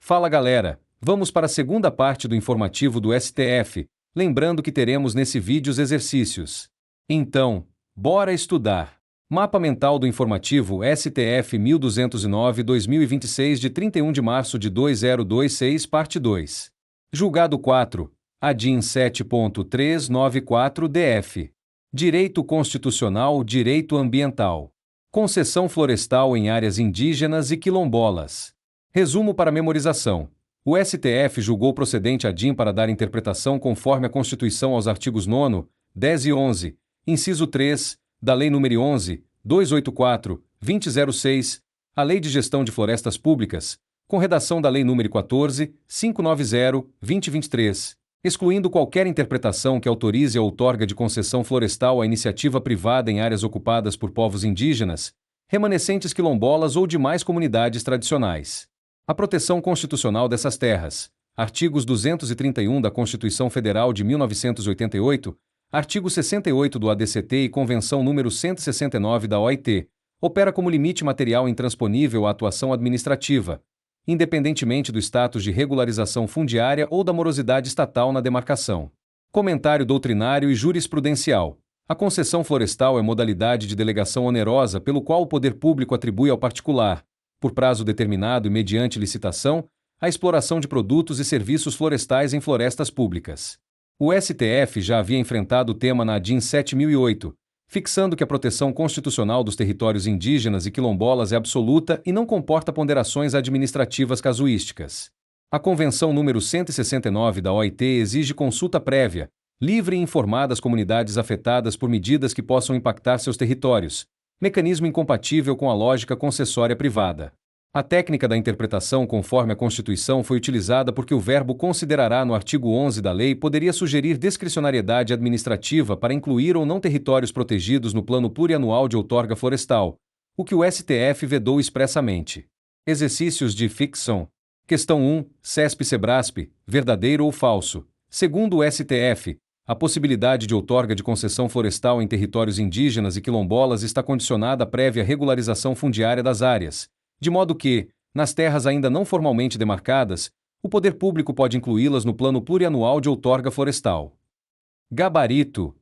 Fala galera, vamos para a segunda parte do informativo do STF, lembrando que teremos nesse vídeo os exercícios. Então, bora estudar! Mapa mental do informativo STF 1209/2026 de 31 de março de 2026, parte 2. Julgado 4, ADIM 7.394-DF. Direito Constitucional, Direito Ambiental. Concessão florestal em áreas indígenas e quilombolas. Resumo para memorização. O STF julgou procedente ADIM para dar interpretação conforme a Constituição aos artigos 9º, 10 e 11, inciso 3, da Lei nº 11.284/2006, a Lei de Gestão de Florestas Públicas, com redação da Lei nº 14.590/2023, excluindo qualquer interpretação que autorize a outorga de concessão florestal à iniciativa privada em áreas ocupadas por povos indígenas, remanescentes quilombolas ou demais comunidades tradicionais. A proteção constitucional dessas terras. Artigos 231 da Constituição Federal de 1988, artigo 68 do ADCT e Convenção número 169 da OIT, opera como limite material intransponível à atuação administrativa, independentemente do status de regularização fundiária ou da morosidade estatal na demarcação. Comentário doutrinário e jurisprudencial. A concessão florestal é modalidade de delegação onerosa pelo qual o poder público atribui ao particular, por prazo determinado e mediante licitação, a exploração de produtos e serviços florestais em florestas públicas. O STF já havia enfrentado o tema na ADIM 7008, fixando que a proteção constitucional dos territórios indígenas e quilombolas é absoluta e não comporta ponderações administrativas casuísticas. A Convenção número 169 da OIT exige consulta prévia, livre e informada às comunidades afetadas por medidas que possam impactar seus territórios, mecanismo incompatível com a lógica concessória privada. A técnica da interpretação conforme a Constituição foi utilizada porque o verbo considerará no artigo 11 da lei poderia sugerir discricionariedade administrativa para incluir ou não territórios protegidos no plano plurianual de outorga florestal, o que o STF vedou expressamente. Exercícios de ficção. Questão 1. CESP-SEBRASP, verdadeiro ou falso? Segundo o STF, a possibilidade de outorga de concessão florestal em territórios indígenas e quilombolas está condicionada à prévia regularização fundiária das áreas, de modo que, nas terras ainda não formalmente demarcadas, o poder público pode incluí-las no plano plurianual de outorga florestal. Gabarito.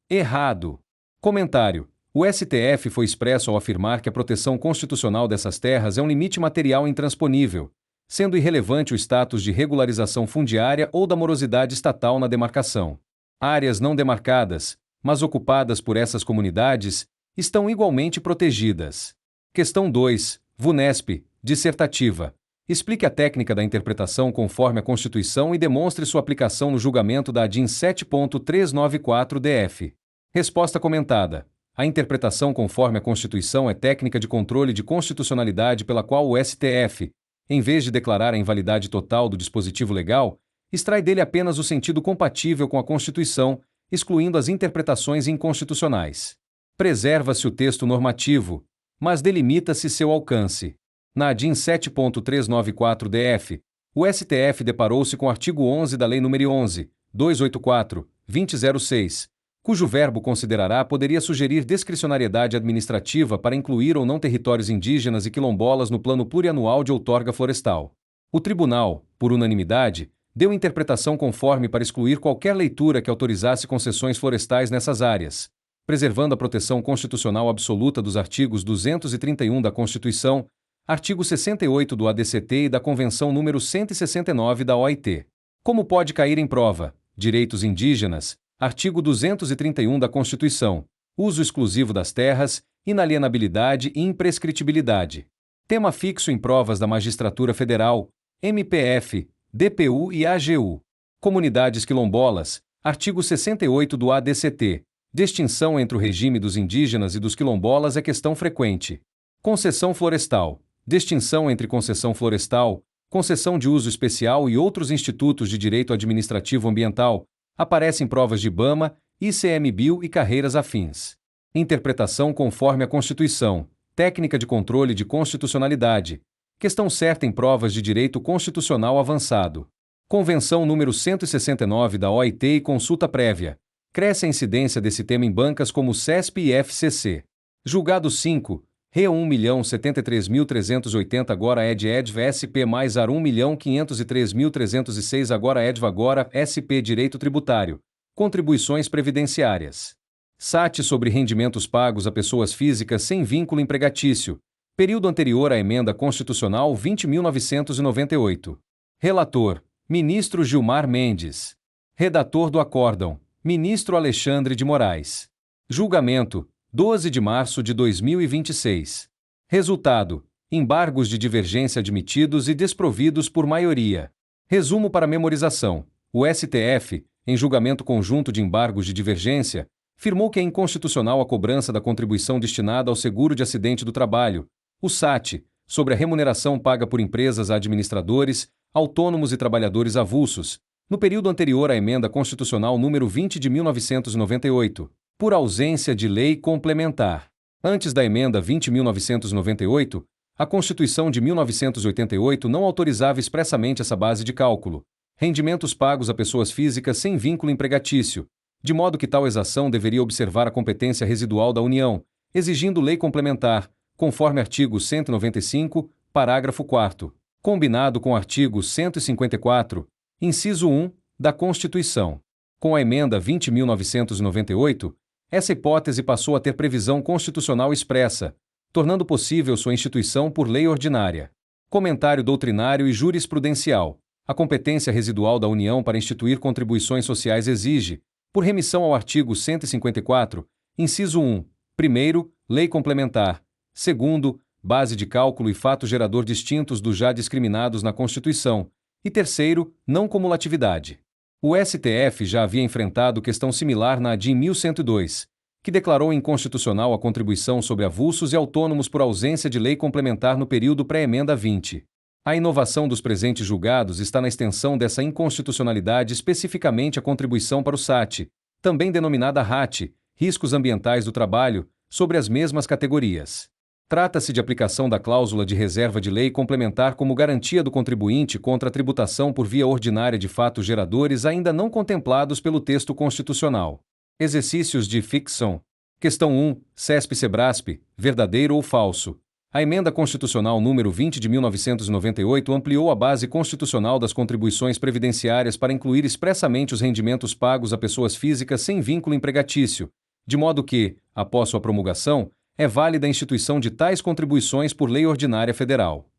Errado. Comentário. O STF foi expresso ao afirmar que a proteção constitucional dessas terras é um limite material intransponível, sendo irrelevante o status de regularização fundiária ou da morosidade estatal na demarcação. Áreas não demarcadas, mas ocupadas por essas comunidades, estão igualmente protegidas. Questão 2. VUNESP, dissertativa. Explique a técnica da interpretação conforme a Constituição e demonstre sua aplicação no julgamento da ADIM 7.394-DF. Resposta comentada. A interpretação conforme a Constituição é técnica de controle de constitucionalidade pela qual o STF, em vez de declarar a invalidade total do dispositivo legal, extrai dele apenas o sentido compatível com a Constituição, excluindo as interpretações inconstitucionais. Preserva-se o texto normativo, mas delimita-se seu alcance. Na ADIM 7.394-DF, o STF deparou-se com o artigo 11 da Lei nº 11.284/2006, cujo verbo considerará poderia sugerir discricionariedade administrativa para incluir ou não territórios indígenas e quilombolas no plano plurianual de outorga florestal. O tribunal, por unanimidade, deu interpretação conforme para excluir qualquer leitura que autorizasse concessões florestais nessas áreas, preservando a proteção constitucional absoluta dos artigos 231 da Constituição, artigo 68 do ADCT e da Convenção número 169 da OIT. Como pode cair em prova? Direitos indígenas, artigo 231 da Constituição, uso exclusivo das terras, inalienabilidade e imprescritibilidade. Tema fixo em provas da Magistratura Federal, MPF, DPU e AGU. Comunidades quilombolas, artigo 68 do ADCT. Distinção entre o regime dos indígenas e dos quilombolas é questão frequente. Concessão florestal. Distinção entre concessão florestal, concessão de uso especial e outros institutos de direito administrativo ambiental aparece em provas de IBAMA, ICMBio e carreiras afins. Interpretação conforme a Constituição. Técnica de controle de constitucionalidade. Questão certa em provas de direito constitucional avançado. Convenção número 169 da OIT e consulta prévia. Cresce a incidência desse tema em bancas como CESP e FCC. Julgado 5. Re 1.073.380 agora EDV SP mais AR 1.503.306 agora EDV agora SP Direito Tributário. Contribuições previdenciárias. SAT sobre rendimentos pagos a pessoas físicas sem vínculo empregatício. Período anterior à Emenda Constitucional 20.998. Relator: Ministro Gilmar Mendes. Redator do acórdão: Ministro Alexandre de Moraes. Julgamento: 12 de março de 2026. Resultado: embargos de divergência admitidos e desprovidos por maioria. Resumo para memorização: o STF, em julgamento conjunto de embargos de divergência, firmou que é inconstitucional a cobrança da contribuição destinada ao seguro de acidente do trabalho, o SAT, sobre a remuneração paga por empresas a administradores, autônomos e trabalhadores avulsos, no período anterior à Emenda Constitucional número 20 de 1998, por ausência de lei complementar. Antes da Emenda 20.998, a Constituição de 1988 não autorizava expressamente essa base de cálculo, rendimentos pagos a pessoas físicas sem vínculo empregatício, de modo que tal exação deveria observar a competência residual da União, exigindo lei complementar, conforme artigo 195, parágrafo 4º, combinado com o artigo 154, inciso 1, da Constituição. Com a Emenda 20.998, essa hipótese passou a ter previsão constitucional expressa, tornando possível sua instituição por lei ordinária. Comentário doutrinário e jurisprudencial. A competência residual da União para instituir contribuições sociais exige, por remissão ao artigo 154, inciso 1, primeiro, lei complementar, segundo, base de cálculo e fato gerador distintos dos já discriminados na Constituição, e terceiro, não cumulatividade. O STF já havia enfrentado questão similar na ADIM 1102, que declarou inconstitucional a contribuição sobre avulsos e autônomos por ausência de lei complementar no período pré-emenda 20. A inovação dos presentes julgados está na extensão dessa inconstitucionalidade especificamente à contribuição para o SAT, também denominada RAT, Riscos Ambientais do Trabalho, sobre as mesmas categorias. Trata-se de aplicação da cláusula de reserva de lei complementar como garantia do contribuinte contra a tributação por via ordinária de fatos geradores ainda não contemplados pelo texto constitucional. Exercícios de ficção. Questão 1. CESP-SEBRASP, verdadeiro ou falso? A Emenda Constitucional número 20 de 1998 ampliou a base constitucional das contribuições previdenciárias para incluir expressamente os rendimentos pagos a pessoas físicas sem vínculo empregatício, de modo que, após sua promulgação, é válida a instituição de tais contribuições por lei ordinária federal.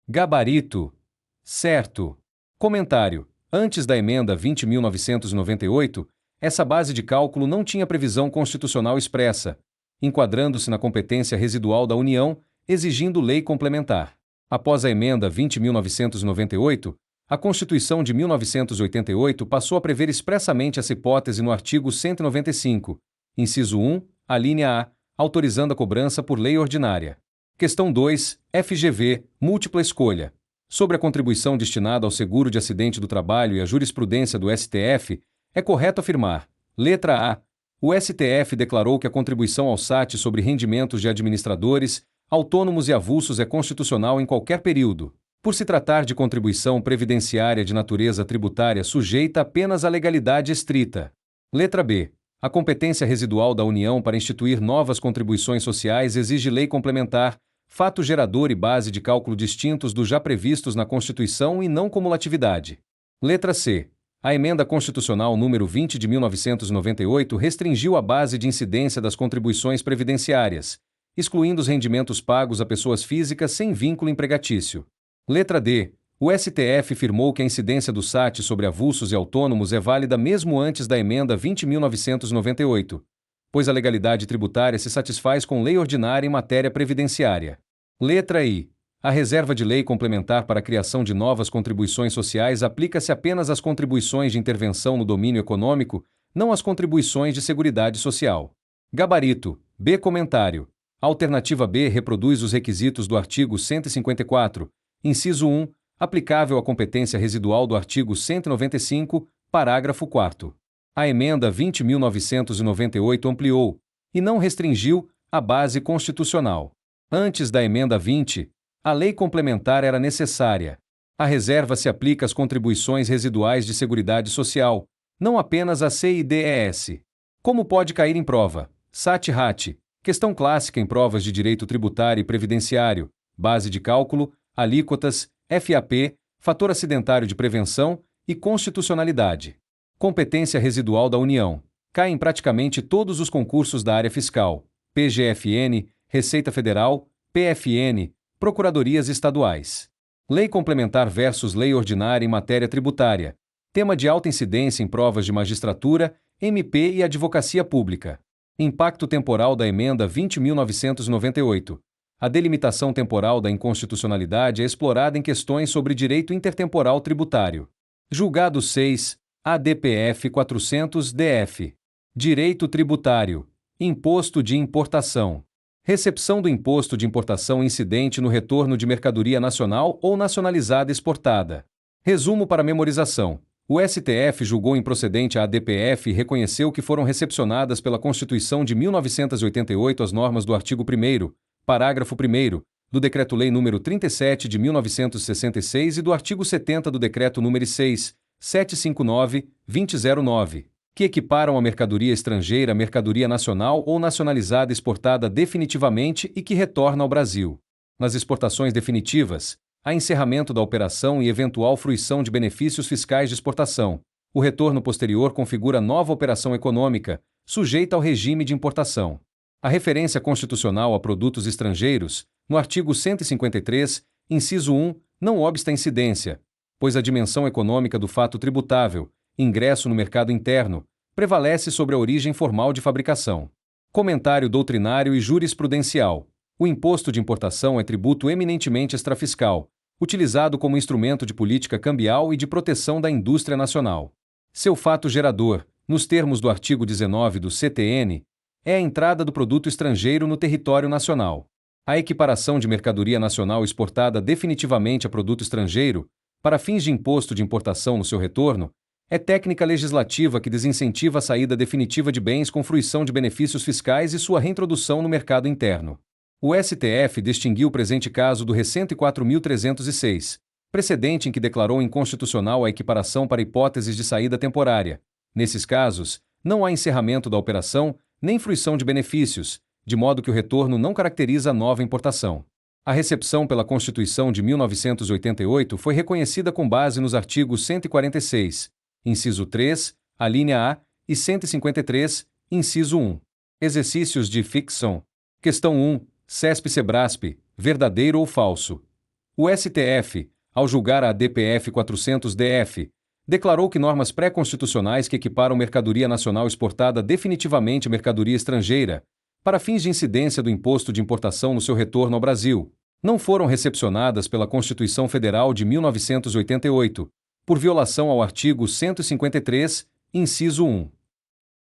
Gabarito. Certo. Comentário. Antes da Emenda 20.998, essa base de cálculo não tinha previsão constitucional expressa, enquadrando-se na competência residual da União, exigindo lei complementar. Após a Emenda 20.998, a Constituição de 1988 passou a prever expressamente essa hipótese no artigo 195, inciso 1, a linha A, autorizando a cobrança por lei ordinária. Questão 2, FGV, múltipla escolha. Sobre a contribuição destinada ao seguro de acidente do trabalho e a jurisprudência do STF, é correto afirmar: letra A. O STF declarou que a contribuição ao SAT sobre rendimentos de administradores, autônomos e avulsos é constitucional em qualquer período, por se tratar de contribuição previdenciária de natureza tributária sujeita apenas à legalidade estrita. Letra B. A competência residual da União para instituir novas contribuições sociais exige lei complementar, fato gerador e base de cálculo distintos dos já previstos na Constituição e não cumulatividade. Letra C. A Emenda Constitucional número 20 de 1998 restringiu a base de incidência das contribuições previdenciárias, excluindo os rendimentos pagos a pessoas físicas sem vínculo empregatício. Letra D. O STF firmou que a incidência do SAT sobre avulsos e autônomos é válida mesmo antes da Emenda 20.998, pois a legalidade tributária se satisfaz com lei ordinária em matéria previdenciária. Letra I. A reserva de lei complementar para a criação de novas contribuições sociais aplica-se apenas às contribuições de intervenção no domínio econômico, não às contribuições de seguridade social. Gabarito. B. Comentário. A alternativa B reproduz os requisitos do artigo 154, inciso 1, aplicável à competência residual do artigo 195, parágrafo 4º. A Emenda 20.998 ampliou, e não restringiu, a base constitucional. Antes da Emenda 20, a lei complementar era necessária. A reserva se aplica às contribuições residuais de seguridade social, não apenas à CIDES. Como pode cair em prova? SAT-RAT. Questão clássica em provas de direito tributário e previdenciário, base de cálculo, alíquotas, FAP, fator acidentário de prevenção e constitucionalidade. Competência residual da União. Cai em praticamente todos os concursos da área fiscal, PGFN, Receita Federal, PFN, Procuradorias Estaduais. Lei complementar versus lei ordinária em matéria tributária. Tema de alta incidência em provas de magistratura, MP e advocacia pública. Impacto temporal da emenda 20.998. A delimitação temporal da inconstitucionalidade é explorada em questões sobre direito intertemporal tributário. Julgado 6, ADPF 400-DF. Direito tributário. Imposto de importação. Recepção do imposto de importação incidente no retorno de mercadoria nacional ou nacionalizada exportada. Resumo para memorização. O STF julgou improcedente a ADPF e reconheceu que foram recepcionadas pela Constituição de 1988 as normas do artigo 1º, parágrafo 1º, do Decreto-Lei nº 37 de 1966 e do artigo 70 do Decreto nº 6.759/2009, que equiparam a mercadoria estrangeira à mercadoria nacional ou nacionalizada exportada definitivamente e que retorna ao Brasil. Nas exportações definitivas, há encerramento da operação e eventual fruição de benefícios fiscais de exportação. O retorno posterior configura nova operação econômica, sujeita ao regime de importação. A referência constitucional a produtos estrangeiros, no artigo 153, inciso 1, não obsta a incidência, pois a dimensão econômica do fato tributável, ingresso no mercado interno, prevalece sobre a origem formal de fabricação. Comentário doutrinário e jurisprudencial. O imposto de importação é tributo eminentemente extrafiscal, utilizado como instrumento de política cambial e de proteção da indústria nacional. Seu fato gerador, nos termos do artigo 19 do CTN, é a entrada do produto estrangeiro no território nacional. A equiparação de mercadoria nacional exportada definitivamente a produto estrangeiro, para fins de imposto de importação no seu retorno, é técnica legislativa que desincentiva a saída definitiva de bens com fruição de benefícios fiscais e sua reintrodução no mercado interno. O STF distinguiu o presente caso do recente 4.306, precedente em que declarou inconstitucional a equiparação para hipóteses de saída temporária. Nesses casos, não há encerramento da operação, nem fruição de benefícios, de modo que o retorno não caracteriza nova importação. A recepção pela Constituição de 1988 foi reconhecida com base nos artigos 146, inciso 3, alínea A, e 153, inciso 1. Exercícios de ficção. Questão 1. CESP-CEBRASP, verdadeiro ou falso? O STF, ao julgar a ADPF 400-DF, declarou que normas pré-constitucionais que equiparam mercadoria nacional exportada definitivamente à mercadoria estrangeira, para fins de incidência do imposto de importação no seu retorno ao Brasil, não foram recepcionadas pela Constituição Federal de 1988, por violação ao artigo 153, inciso 1.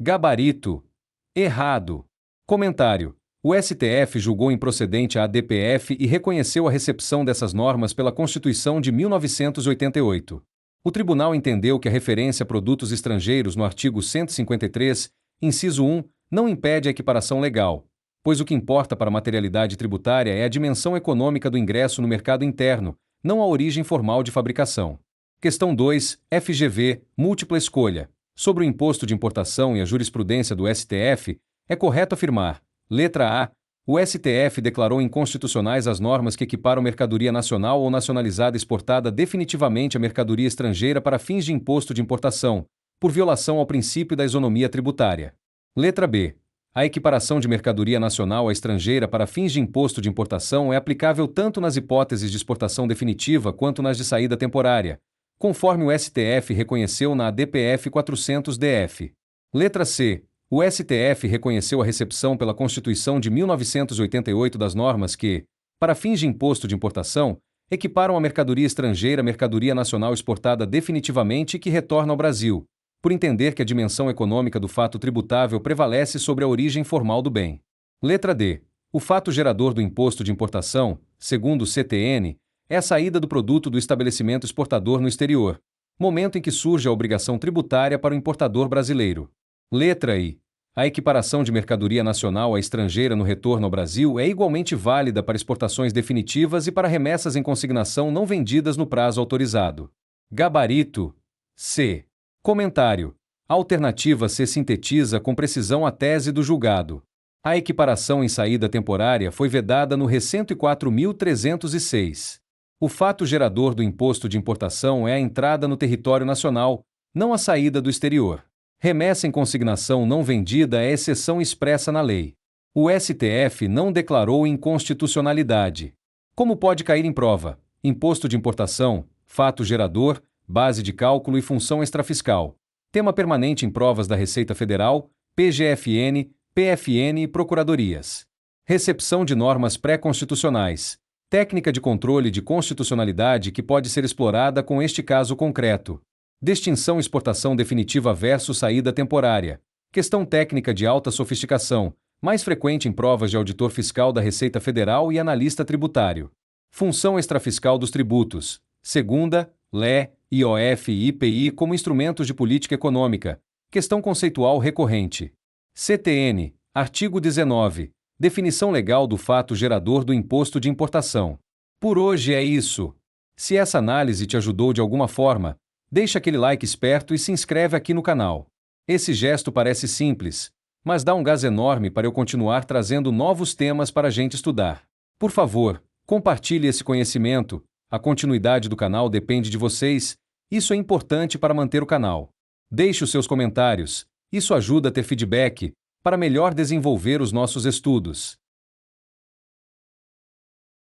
Gabarito. Errado. Comentário. O STF julgou improcedente a ADPF e reconheceu a recepção dessas normas pela Constituição de 1988. O tribunal entendeu que a referência a produtos estrangeiros no artigo 153, inciso 1, não impede a equiparação legal, pois o que importa para a materialidade tributária é a dimensão econômica do ingresso no mercado interno, não a origem formal de fabricação. Questão 2, FGV, múltipla escolha. Sobre o imposto de importação e a jurisprudência do STF, é correto afirmar: letra A. O STF declarou inconstitucionais as normas que equiparam mercadoria nacional ou nacionalizada exportada definitivamente à mercadoria estrangeira para fins de imposto de importação, por violação ao princípio da isonomia tributária. Letra B. A equiparação de mercadoria nacional à estrangeira para fins de imposto de importação é aplicável tanto nas hipóteses de exportação definitiva quanto nas de saída temporária, conforme o STF reconheceu na ADPF 400-DF. Letra C. O STF reconheceu a recepção pela Constituição de 1988 das normas que, para fins de imposto de importação, equiparam a mercadoria estrangeira à mercadoria nacional exportada definitivamente e que retorna ao Brasil, por entender que a dimensão econômica do fato tributável prevalece sobre a origem formal do bem. Letra D. O fato gerador do imposto de importação, segundo o CTN, é a saída do produto do estabelecimento exportador no exterior, momento em que surge a obrigação tributária para o importador brasileiro. Letra I. A equiparação de mercadoria nacional à estrangeira no retorno ao Brasil é igualmente válida para exportações definitivas e para remessas em consignação não vendidas no prazo autorizado. Gabarito. C. Comentário. A alternativa C sintetiza com precisão a tese do julgado. A equiparação em saída temporária foi vedada no Re 104.306. O fato gerador do imposto de importação é a entrada no território nacional, não a saída do exterior. Remessa em consignação não vendida é exceção expressa na lei. O STF não declarou inconstitucionalidade. Como pode cair em prova? Imposto de importação, fato gerador, base de cálculo e função extrafiscal. Tema permanente em provas da Receita Federal, PGFN, PFN e Procuradorias. Recepção de normas pré-constitucionais. Técnica de controle de constitucionalidade que pode ser explorada com este caso concreto. Distinção exportação definitiva versus saída temporária. Questão técnica de alta sofisticação, mais frequente em provas de auditor fiscal da Receita Federal e analista tributário. Função extrafiscal dos tributos. Segunda, LE, IOF e IPI como instrumentos de política econômica. Questão conceitual recorrente. CTN, artigo 19. Definição legal do fato gerador do imposto de importação. Por hoje é isso. Se essa análise te ajudou de alguma forma, deixa aquele like esperto e se inscreve aqui no canal. Esse gesto parece simples, mas dá um gás enorme para eu continuar trazendo novos temas para a gente estudar. Por favor, compartilhe esse conhecimento, a continuidade do canal depende de vocês, isso é importante para manter o canal. Deixe os seus comentários, isso ajuda a ter feedback, para melhor desenvolver os nossos estudos.